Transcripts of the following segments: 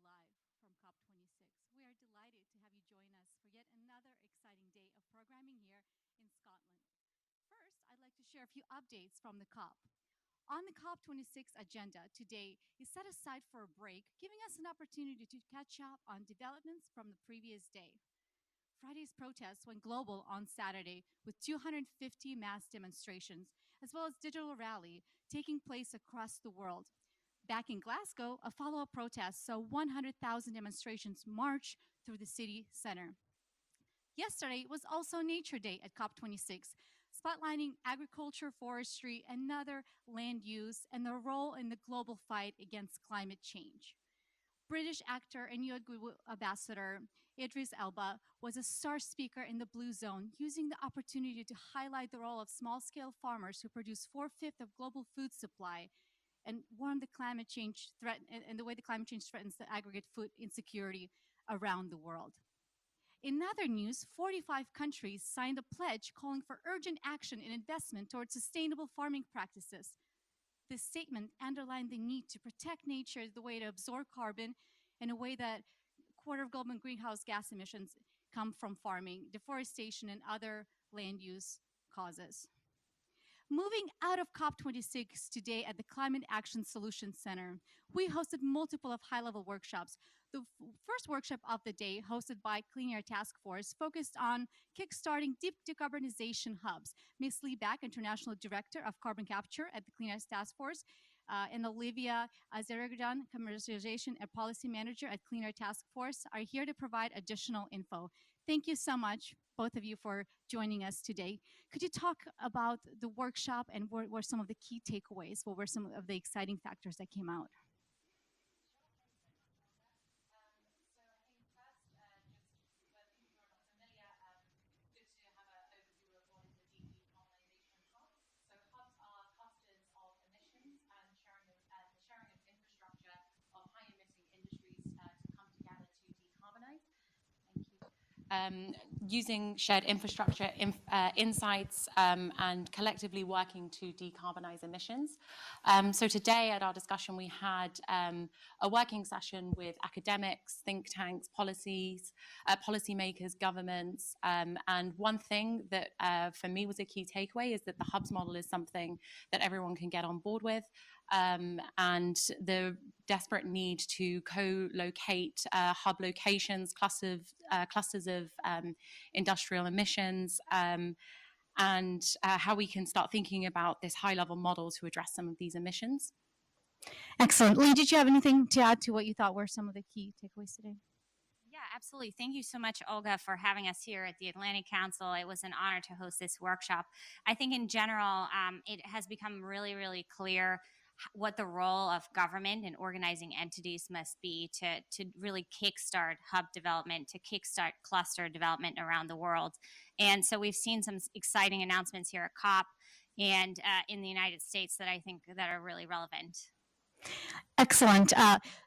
live from COP26. We are delighted to have you join us for yet another exciting day of programming here in Scotland. First, I'd like to share a few updates from the COP. On the COP26 agenda today is set aside for a break, giving us an opportunity to catch up on developments from the previous day. Friday's protests went global on Saturday with 250 mass demonstrations, as well as digital rally taking place across the world. Back in Glasgow, a follow-up protest saw 100,000 demonstrations march through the city center. Yesterday was also Nature Day at COP26, spotlighting agriculture, forestry, and other land use and their role in the global fight against climate change. British actor and UN ambassador Idris Elba was a star speaker in the Blue Zone, using the opportunity to highlight the role of small-scale farmers who produce 4/5 of global food supply and warn the climate change threat and the way the climate change threatens the aggregate food insecurity around the world. In other news, 45 countries signed a pledge calling for urgent action and investment towards sustainable farming practices. This statement underlined the need to protect nature as the way to absorb carbon in a way that a quarter of global greenhouse gas emissions come from farming, deforestation, and other land use causes. Moving out of COP26 today at the Climate Action Solutions Center, we hosted multiple of high-level workshops. The first workshop of the day, hosted by Clean Air Task Force, focused on kickstarting deep decarbonization hubs. Ms. Lee Back, International Director of Carbon Capture at the Clean Air Task Force, and Olivia Azeragdan, Commercialization and Policy Manager at Clean Air Task Force, are here to provide additional info. Thank you so much, both of you, for joining us today. Could you talk about the workshop and what were some of the key takeaways? What were some of the exciting factors that came out? Using shared infrastructure insights and collectively working to decarbonize emissions. So today at our discussion, we had a working session with academics, think tanks, policymakers, governments. And one thing that for me was a key takeaway is that the hubs model is something that everyone can get on board with. And the desperate need to co-locate hub locations, clusters of industrial emissions, and how we can start thinking about this high-level model to address some of these emissions. Excellent. Lee, did you have anything to add to what you thought were some of the key takeaways today? Yeah, absolutely. Thank you so much, Olga, for having us here at the Atlantic Council. It was an honor to host this workshop. I think in general, it has become really, really clear what the role of government and organizing entities must be to really kickstart hub development, to kickstart cluster development around the world. And so we've seen some exciting announcements here at COP and in the United States that I think that are really relevant. Excellent.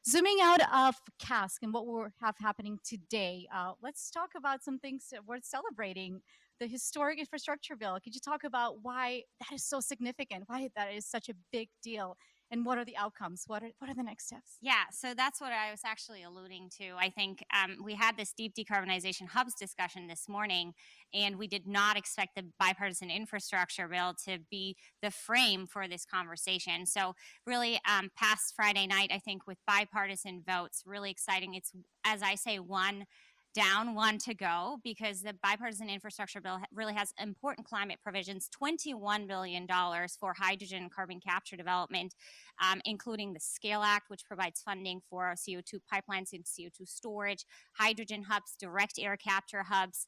Zooming out of CASC and what we have happening today, let's talk about some things that we're celebrating. The historic infrastructure bill. Could you talk about why that is so significant, why that is such a big deal, and what are the outcomes? What are the next steps? Yeah, so that's what I was actually alluding to. I think we had this deep decarbonization hubs discussion this morning, and we did not expect the bipartisan infrastructure bill to be the frame for this conversation. So really past Friday night, I think with bipartisan votes, really exciting. It's, as I say, one down, one to go, because the bipartisan infrastructure bill really has important climate provisions, $21 billion for hydrogen and carbon capture development, including the SCALE Act, which provides funding for CO2 pipelines and CO2 storage, hydrogen hubs, direct air capture hubs.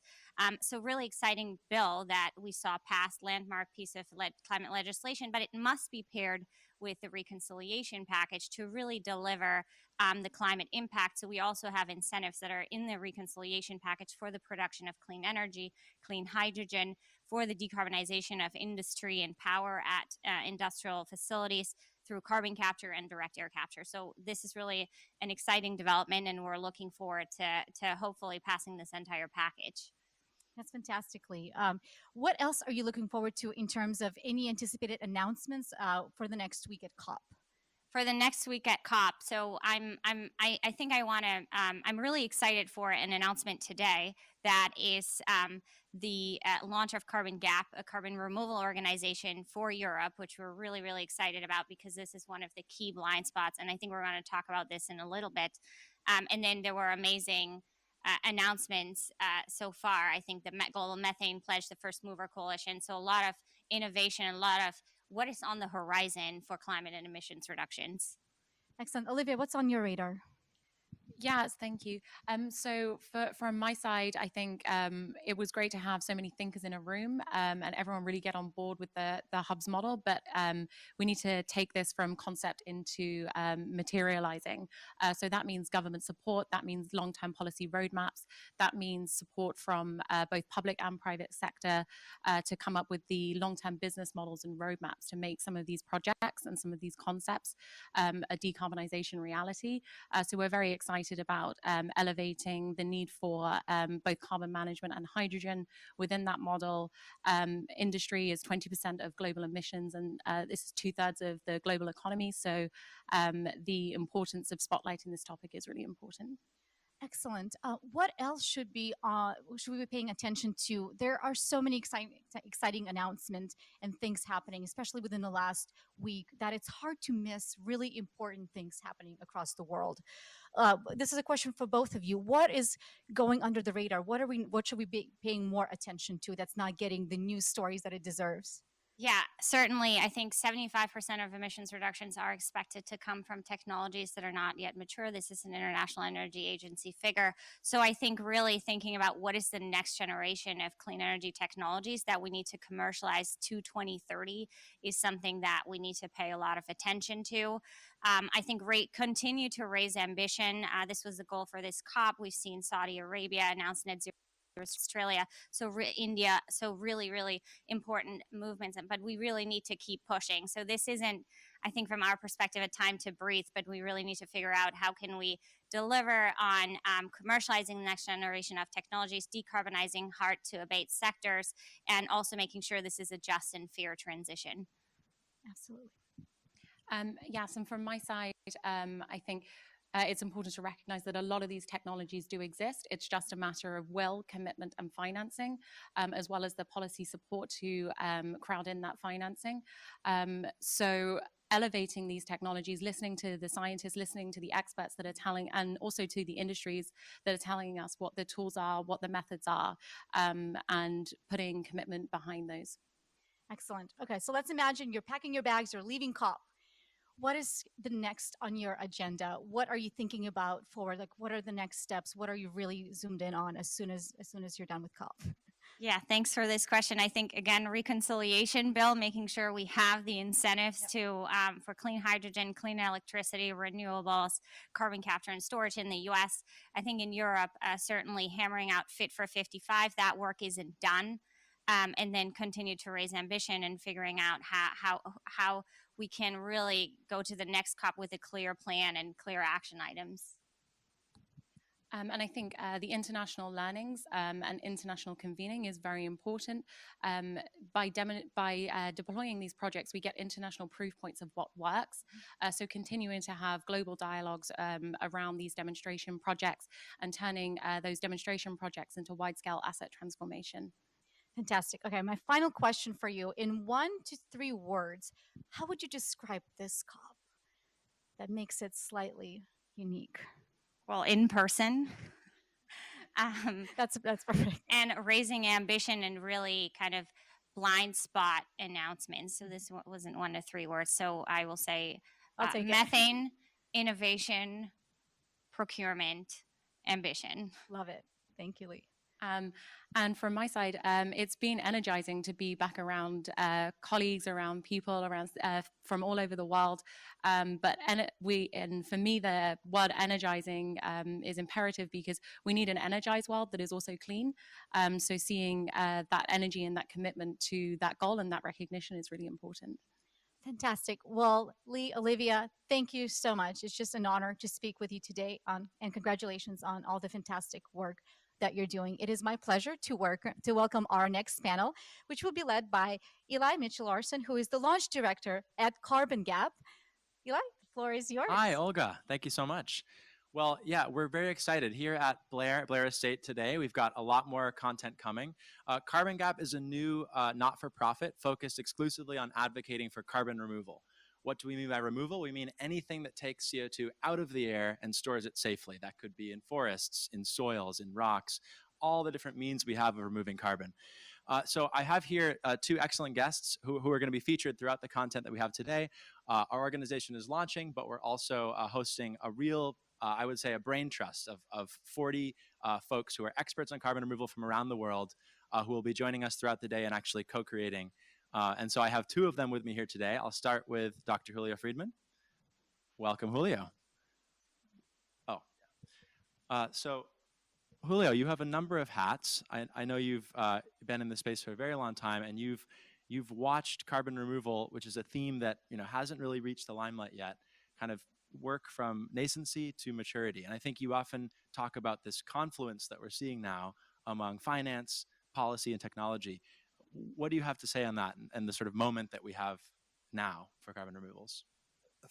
So really exciting bill that we saw pass, landmark piece of climate legislation, but it must be paired with the reconciliation package to really deliver the climate impact. So we also have incentives that are in the reconciliation package for the production of clean energy, clean hydrogen, for the decarbonization of industry and power at industrial facilities through carbon capture and direct air capture. So this is really an exciting development, and we're looking forward to hopefully passing this entire package. That's fantastically. What else are you looking forward to in terms of any anticipated announcements for the next week at COP? For the next week at COP. So I think I want to, I'm really excited for an announcement today that is the launch of Carbon Gap, a carbon removal organization for Europe, which we're really, really excited about because this is one of the key blind spots. And I think we're going to talk about this in a little bit. And then there were amazing announcements so far. I think the Global Methane Pledge, the First Mover Coalition. So a lot of innovation, a lot of what is on the horizon for climate and emissions reductions. Excellent. Olivia, what's on your radar? Yes, thank you. So from my side, I think it was great to have so many thinkers in a room and everyone really get on board with the hubs model. But we need to take this from concept into materializing. So that means government support. That means long-term policy roadmaps. That means support from both public and private sector to come up with the long-term business models and roadmaps to make some of these projects and some of these concepts a decarbonization reality. So we're very excited about elevating the need for both carbon management and hydrogen within that model. Industry is 20% of global emissions, and this is 2/3 of the global economy. So the importance of spotlighting this topic is really important. Excellent. What else should we be paying attention to? There are so many exciting announcements and things happening, especially within the last week, that it's hard to miss really important things happening across the world. This is a question for both of you. What is going under the radar? What should we be paying more attention to that's not getting the news stories that it deserves? Yeah, certainly. I think 75% of emissions reductions are expected to come from technologies that are not yet mature. This is an International Energy Agency figure. So I think really thinking about what is the next generation of clean energy technologies that we need to commercialize to 2030 is something that we need to pay a lot of attention to. I think continue to raise ambition. This was the goal for this COP. We've seen Saudi Arabia announce net zero, Australia, so India, so really, really important movements, but we really need to keep pushing. So this isn't, I think from our perspective, a time to breathe, but we really need to figure out how can we deliver on commercializing the next generation of technologies, decarbonizing hard to abate sectors, and also making sure this is a just and fair transition. Absolutely. Yes, and from my side, I think it's important to recognize that a lot of these technologies do exist. It's just a matter of will, commitment, and financing, as well as the policy support to crowd in that financing. So elevating these technologies, listening to the scientists, listening to the experts that are telling, and also to the industries that are telling us what the tools are, what the methods are, and putting commitment behind those. Excellent. Okay, so let's imagine you're packing your bags, you're leaving COP. What is the next on your agenda? What are you thinking about for, like, what are the next steps? What are you really zoomed in on as soon as you're done with COP? Yeah, thanks for this question. I think, again, reconciliation bill, making sure we have the incentives to for clean hydrogen, clean electricity, renewables, carbon capture and storage in the U.S. I think in Europe, certainly hammering out Fit for 55, that work isn't done. And then continue to raise ambition and figuring out how we can really go to the next COP with a clear plan and clear action items. And I think the international learnings and international convening is very important. By deploying these projects, we get international proof points of what works. So continuing to have global dialogues around these demonstration projects and turning those demonstration projects into wide-scale asset transformation. Fantastic. Okay, my final question for you. In 1 to 3 words, how would you describe this COP that makes it slightly unique? Well, in person. That's perfect. And raising ambition and really kind of blind spot announcements. So this wasn't 1 to 3 words. So I will say methane, innovation, procurement, ambition. Love it. Thank you, Lee. And from my side, it's been energizing to be back around colleagues, around people, around from all over the world. And for me, the word energizing is imperative because we need an energized world that is also clean. So seeing that energy and that commitment to that goal and that recognition is really important. Fantastic. Well, Lee, Olivia, thank you so much. It's just an honor to speak with you today, and congratulations on all the fantastic work that you're doing. It is my pleasure to welcome our next panel, which will be led by Eli Mitchell-Larson, who is the launch director at Carbon Gap. Eli, floor is yours. Hi, Olga. Thank you so much. Well, yeah, we're very excited here at Blair Estate today. We've got a lot more content coming. Carbon Gap is a new not-for-profit focused exclusively on advocating for carbon removal. What do we mean by removal? We mean anything that takes CO2 out of the air and stores it safely. That could be in forests, in soils, in rocks, all the different means we have of removing carbon. So I have here two excellent guests who are going to be featured throughout the content that we have today. Our organization is launching, but we're also hosting a real, I would say, a brain trust of 40 folks who are experts on carbon removal from around the world who will be joining us throughout the day and actually co-creating. And so I have two of them with me here today. I'll start with Dr. Julio Friedman. Welcome, Julio. So Julio, you have a number of hats. I know you've been in the space for a very long time, and you've watched carbon removal, which is a theme that hasn't really reached the limelight yet, kind of work from nascency to maturity. And I think you often talk about this confluence that we're seeing now among finance, policy, and technology. What do you have to say on that and the sort of moment that we have now for carbon removals?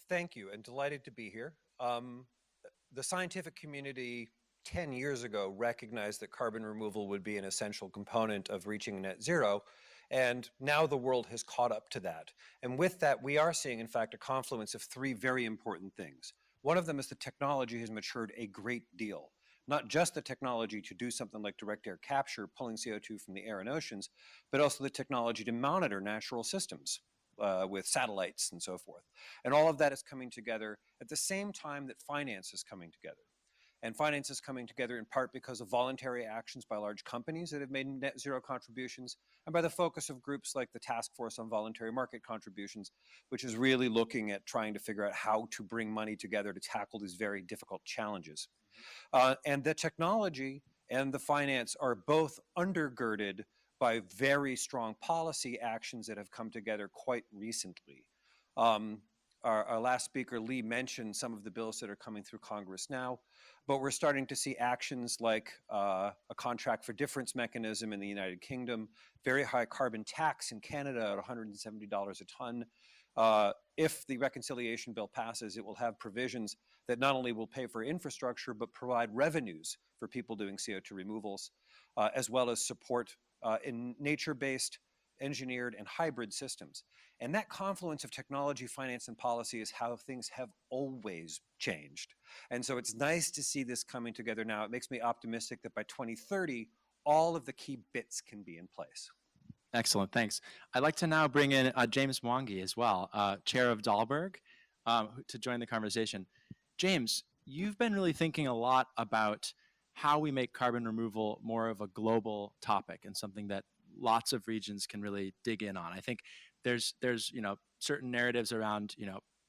Thank you, and delighted to be here. The scientific community 10 years ago recognized that carbon removal would be an essential component of reaching net zero, and now the world has caught up to that. And with that, we are seeing, in fact, a confluence of three very important things. One of them is the technology has matured a great deal. Not just the technology to do something like direct air capture, pulling CO2 from the air and oceans, but also the technology to monitor natural systems with satellites and so forth. And all of that is coming together at the same time that finance is coming together. And finance is coming together in part because of voluntary actions by large companies that have made net zero contributions, and by the focus of groups like the Task Force on Voluntary Market Contributions, which is really looking at trying to figure out how to bring money together to tackle these very difficult challenges. And the technology and the finance are both undergirded by very strong policy actions that have come together quite recently. Our last speaker, Lee, mentioned some of the bills that are coming through Congress now, but we're starting to see actions like a contract for difference mechanism in the United Kingdom, very high carbon tax in Canada at $170 a ton. If the reconciliation bill passes, it will have provisions that not only will pay for infrastructure, but provide revenues for people doing CO2 removals, as well as support in nature-based, engineered, and hybrid systems. And that confluence of technology, finance, and policy is how things have always changed. And so it's nice to see this coming together now. It makes me optimistic that by 2030, all of the key bits can be in place. Excellent, thanks. I'd like to now bring in James Mwangi as well, chair of Dahlberg, to join the conversation. James, you've been really thinking a lot about how we make carbon removal more of a global topic and something that lots of regions can really dig in on. I think there's certain narratives around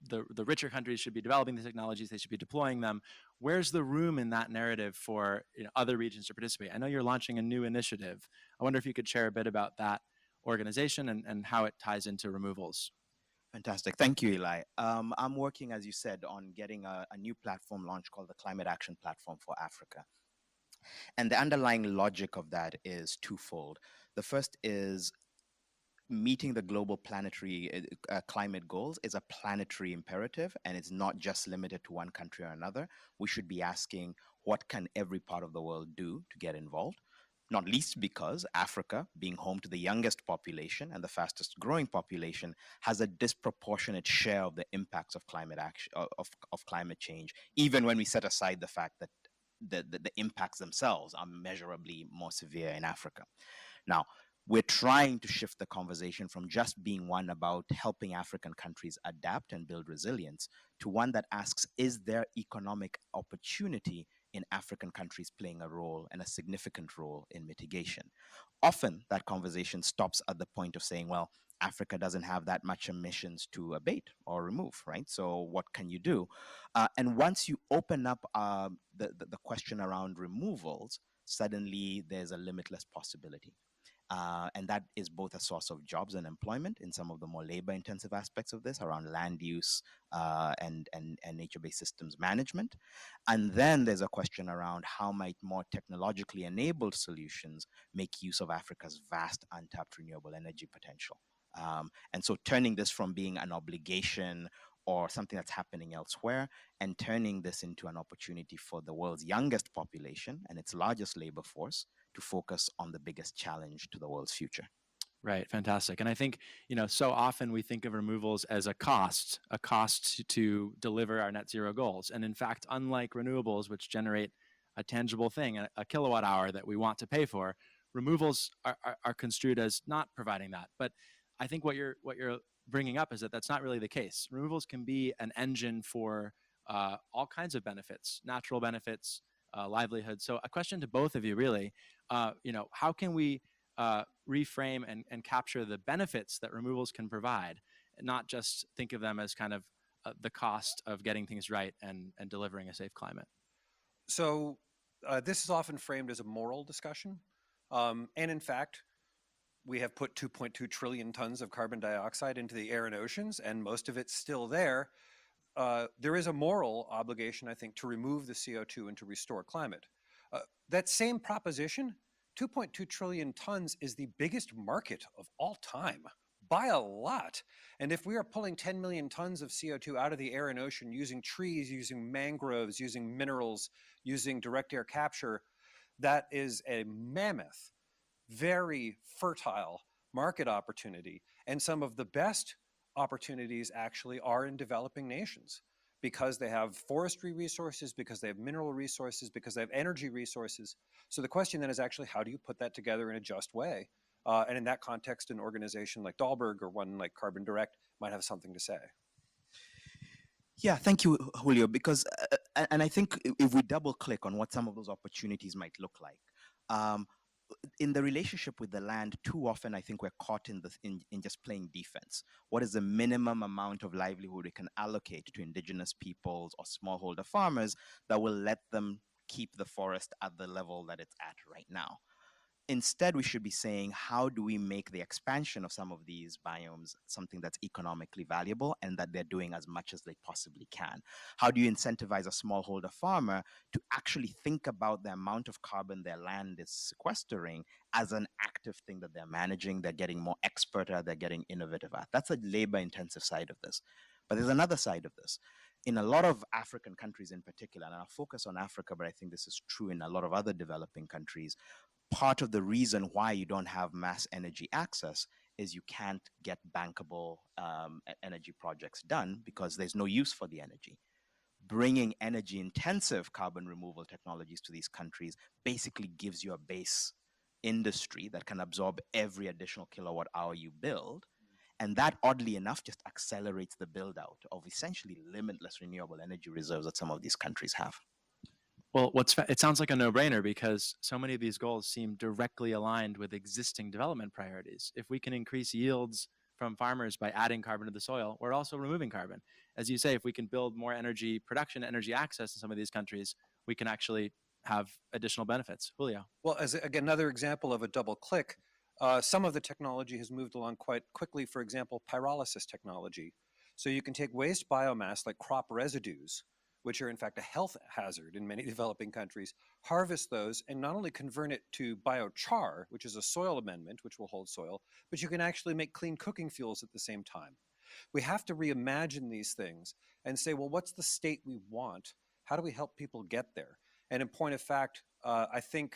the richer countries should be developing the technologies, they should be deploying them. Where's the room in that narrative for other regions to participate? I know you're launching a new initiative. I wonder if you could share a bit about that organization and how it ties into removals. Fantastic. Thank you, Eli. I'm working, as you said, on getting a new platform launched called the Climate Action Platform for Africa. And the underlying logic of that is twofold. The first is meeting the global planetary climate goals is a planetary imperative, and it's not just limited to one country or another. We should be asking, what can every part of the world do to get involved? Not least because Africa, being home to the youngest population and the fastest growing population, has a disproportionate share of the impacts of climate action, of climate change, even when we set aside the fact that the impacts themselves are measurably more severe in Africa. Now, we're trying to shift the conversation from just being one about helping African countries adapt and build resilience to one that asks, is there economic opportunity in African countries playing a role and a significant role in mitigation? Often that conversation stops at the point of saying, well, Africa doesn't have that much emissions to abate or remove, right? So what can you do? And once you open up the question around removals, suddenly there's a limitless possibility. And that is both a source of jobs and employment in some of the more labor-intensive aspects of this around land use and nature-based systems management. And then there's a question around how might more technologically enabled solutions make use of Africa's vast untapped renewable energy potential. And so turning this from being an obligation or something that's happening elsewhere, and turning this into an opportunity for the world's youngest population and its largest labor force to focus on the biggest challenge to the world's future. Right, fantastic. And I think, so often we think of removals as a cost to deliver our net zero goals. And in fact, unlike renewables, which generate a tangible thing, a kilowatt hour that we want to pay for, removals are construed as not providing that. But I think what you're bringing up is that that's not really the case. Removals can be an engine for all kinds of benefits, natural benefits, livelihood. So a question to both of you, really, how can we reframe and capture the benefits that removals can provide, and not just think of them as kind of the cost of getting things right and delivering a safe climate? So this is often framed as a moral discussion. And in fact, we have put 2.2 trillion tons of carbon dioxide into the air and oceans, and most of it's still there. There is a moral obligation, I think, to remove the CO2 and to restore climate. That same proposition, 2.2 trillion tons is the biggest market of all time by a lot. And if we are pulling 10 million tons of CO2 out of the air and ocean using trees, using mangroves, using minerals, using direct air capture, that is a mammoth, very fertile market opportunity. And some of the best opportunities actually are in developing nations, because they have forestry resources, because they have mineral resources, because they have energy resources. So the question then is actually, how do you put that together in a just way? And in that context, an organization like Dahlberg or one like Carbon Direct might have something to say. Yeah, thank you, Julio, because, and I think if we double click on what some of those opportunities might look like, in the relationship with the land, too often I think we're caught in just playing defense. What is the minimum amount of livelihood we can allocate to indigenous peoples or smallholder farmers that will let them keep the forest at the level that it's at right now? Instead, we should be saying, how do we make the expansion of some of these biomes something that's economically valuable and that they're doing as much as they possibly can? How do you incentivize a smallholder farmer to actually think about the amount of carbon their land is sequestering as an active thing that they're managing, they're getting more expert at, they're getting innovative at? That's a labor-intensive side of this. But there's another side of this. In a lot of African countries in particular, and I'll focus on Africa, but I think this is true in a lot of other developing countries, part of the reason why you don't have mass energy access is you can't get bankable energy projects done because there's no use for the energy. Bringing energy intensive carbon removal technologies to these countries basically gives you a base industry that can absorb every additional kilowatt hour you build. And that, oddly enough, just accelerates the build out of essentially limitless renewable energy reserves that some of these countries have. Well, it sounds like a no-brainer, because so many of these goals seem directly aligned with existing development priorities. If we can increase yields from farmers by adding carbon to the soil, we're also removing carbon. As you say, if we can build more energy production, energy access in some of these countries, we can actually have additional benefits. Julio. Well, as again, another example of a double click, some of the technology has moved along quite quickly. For example, pyrolysis technology. So you can take waste biomass like crop residues, which are in fact a health hazard in many developing countries, harvest those and not only convert it to biochar, which is a soil amendment, which will hold soil, but you can actually make clean cooking fuels at the same time. We have to reimagine these things and say, well, what's the state we want? How do we help people get there? And in point of fact, I think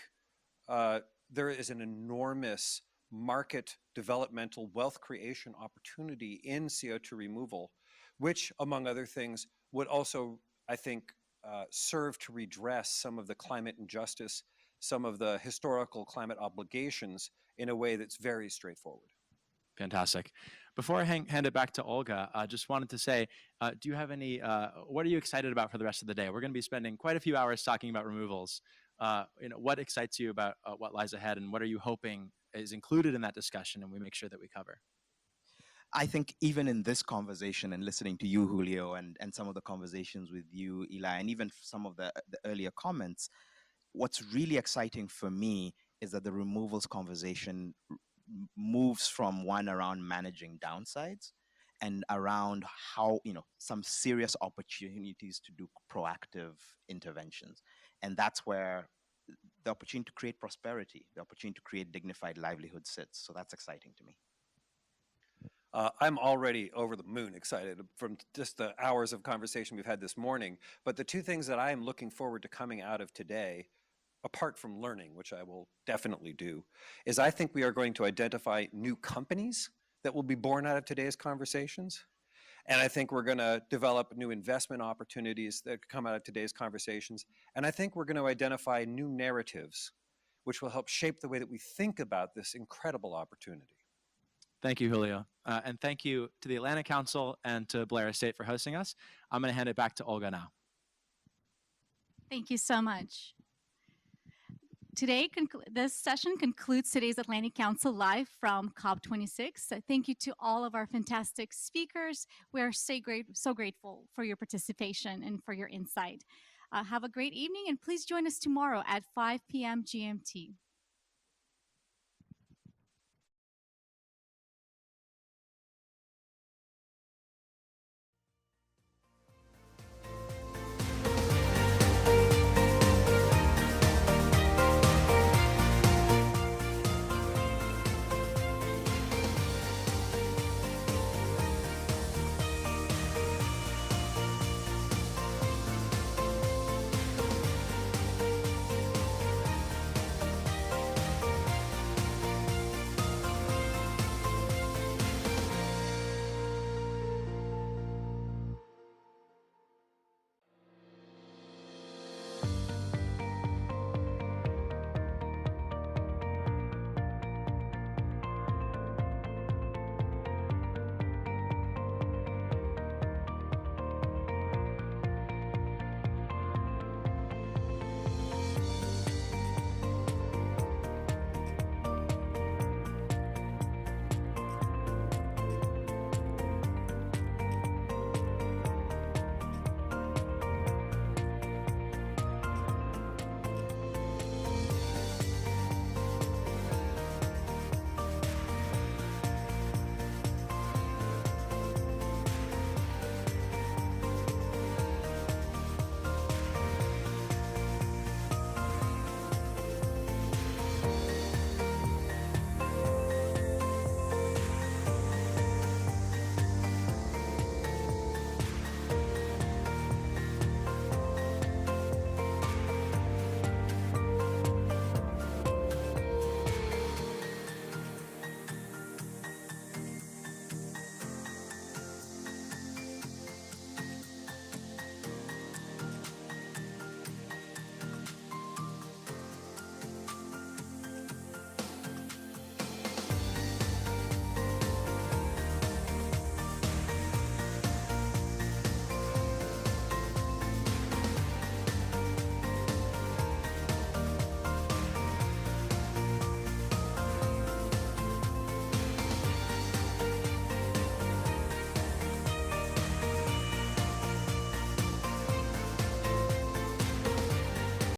there is an enormous market developmental wealth creation opportunity in CO2 removal, which, among other things, would also, I think, serve to redress some of the climate injustice, some of the historical climate obligations in a way that's very straightforward. Fantastic. Before I hand it back to Olga, I just wanted to say, do you have any, what are you excited about for the rest of the day? We're going to be spending quite a few hours talking about removals. What excites you about what lies ahead, and what are you hoping is included in that discussion and we make sure that we cover? I think even in this conversation and listening to you, Julio, and some of the conversations with you, Eli, and even some of the earlier comments, what's really exciting for me is that the removals conversation moves from one around managing downsides and around how, some serious opportunities to do proactive interventions. And that's where the opportunity to create prosperity, the opportunity to create dignified livelihood sits. So that's exciting to me. I'm already over the moon excited from just the hours of conversation we've had this morning. But the two things that I am looking forward to coming out of today, apart from learning, which I will definitely do, is I think we are going to identify new companies that will be born out of today's conversations. And I think we're going to develop new investment opportunities that come out of today's conversations. And I think we're going to identify new narratives, which will help shape the way that we think about this incredible opportunity. Thank you, Julio. And thank you to the Atlantic Council and to Blair Estate for hosting us. I'm going to hand it back to Olga now. Thank you so much. Today, this session concludes today's Atlantic Council Live from COP26. Thank you to all of our fantastic speakers. We are so grateful for your participation and for your insight. Have a great evening, and please join us tomorrow at 5 p.m. GMT.